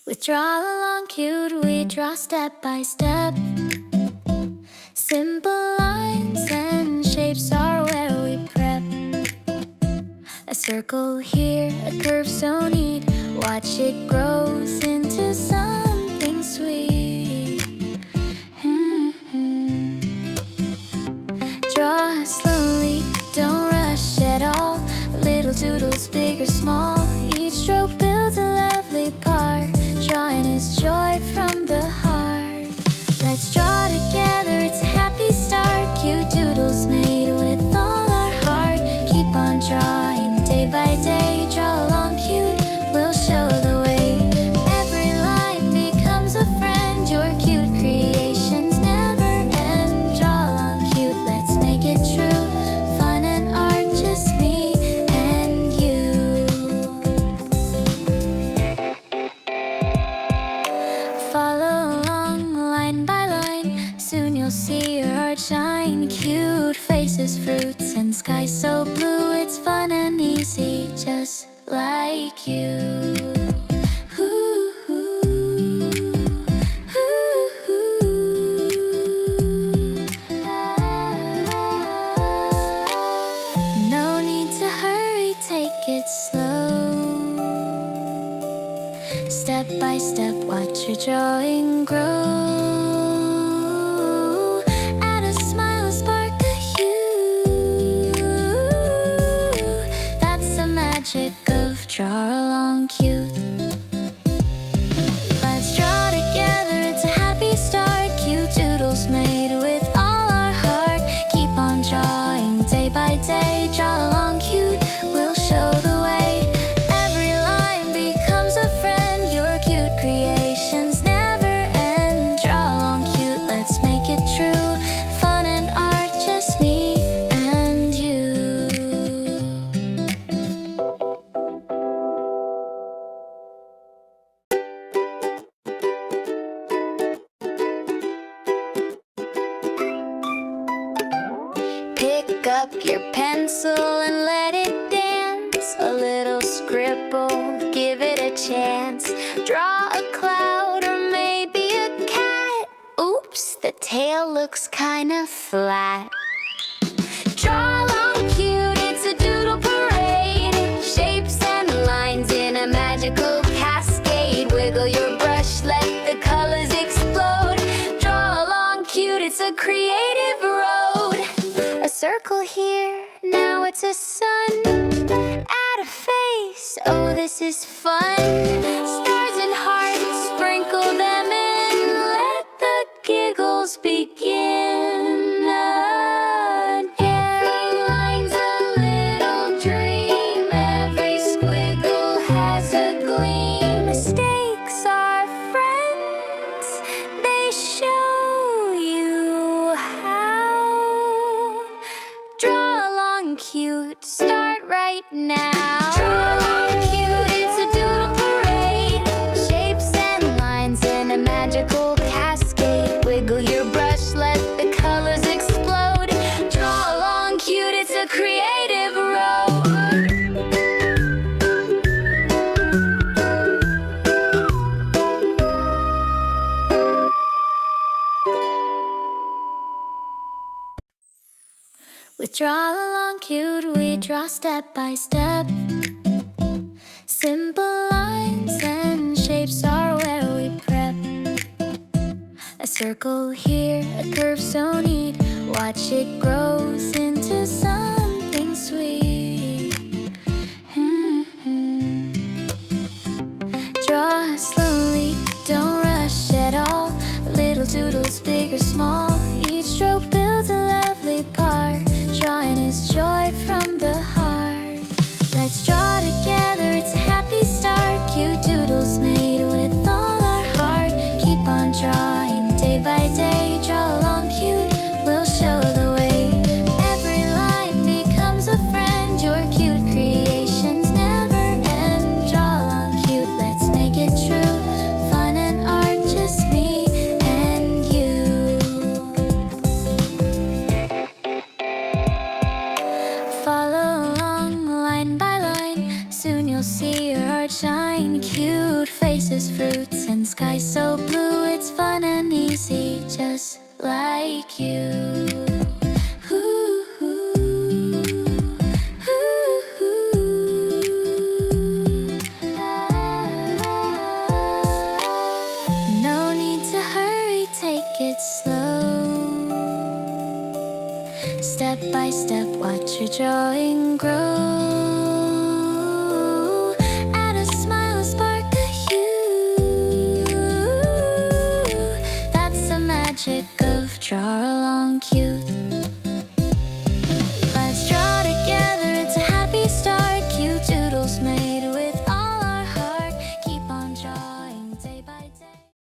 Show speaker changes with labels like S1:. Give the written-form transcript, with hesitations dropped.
S1: With draw along cute, we draw step by step. Simple lines and shapes are where we prep. A circle here, a curve so neat. Watch it grows into something sweet. Draw slowly, don't rush at all. Little doodles, big or small. Each stroke builds a lovely part. Drawing is joy from the heart. Let's draw together, it's a happy start. Cute doodles made with all our heart. Keep on drawing day by day. Draw along cute, we'll show the way. Every line becomes a friend. Your cute creations never end. Draw along cute, let's make it true. Fun and art, just me and you. Follow along line by line. Soon you'll see your art shine. Cute faces, fruits, and sky so blue. It's fun and easy, just like you. Ooh, ooh, ooh, ooh. No need to hurry, take it slow. Step by step, watch your drawing grow. Add a smile, spark a hue. That's the magic of draw along cute. Let's draw together, it's a happy start. Cute doodles made with all our heart. Keep on drawing day by day. Draw along cute, we'll show the way. Every line becomes a friend. Your cute creations never end. Draw along cute, let's make it true. Fun and art, just me and you. Pick up your pencil and let it dance. A little scribble, give it a chance. Draw a cloud or maybe a cat. Oops, the tail looks kinda flat. Draw along cute, it's a doodle parade. Shapes and lines in a magical cascade. Wiggle your brush, let the colors explode. Draw along cute, it's a creative road. A circle here, now it's a sun. Add a face, oh this is fun. Stars and hearts, sprinkle them in. Let the giggles begin. Every line's a little dream. Every squiggle has a gleam. Mistakes are friends, they show you how. Draw along cute, start right now. Draw along cute, it's a doodle parade. Shapes and lines in a magical cascade. Wiggle your brush, let the colors explode. Draw along cute, it's a creative road. With draw along cute, we draw step by step. Simple lines and shapes are where we prep. A circle here, a curve so neat. Watch it grows into something sweet. Draw slowly, don't rush at all. Little doodles, big or small. Each stroke builds a lovely part. Drawing is joy from the heart. Let's draw together, it's a happy start. Cute doodles made with all our heart. Keep on drawing day by day. Draw along cute, we'll show the way. Every line becomes a friend. Your cute creations never end. Draw along cute, let's make it true. Fun and art, just me and you. Follow along line by line. Soon you'll see your art shine. Cute faces, fruits, sky so blue, it's fun and easy, just like you. Ooh, ooh, ooh, ooh. No need to hurry, take it slow. Step by step, watch your drawing grow. Add a smile, spark a hue. That's the magic of Draw Along Cute.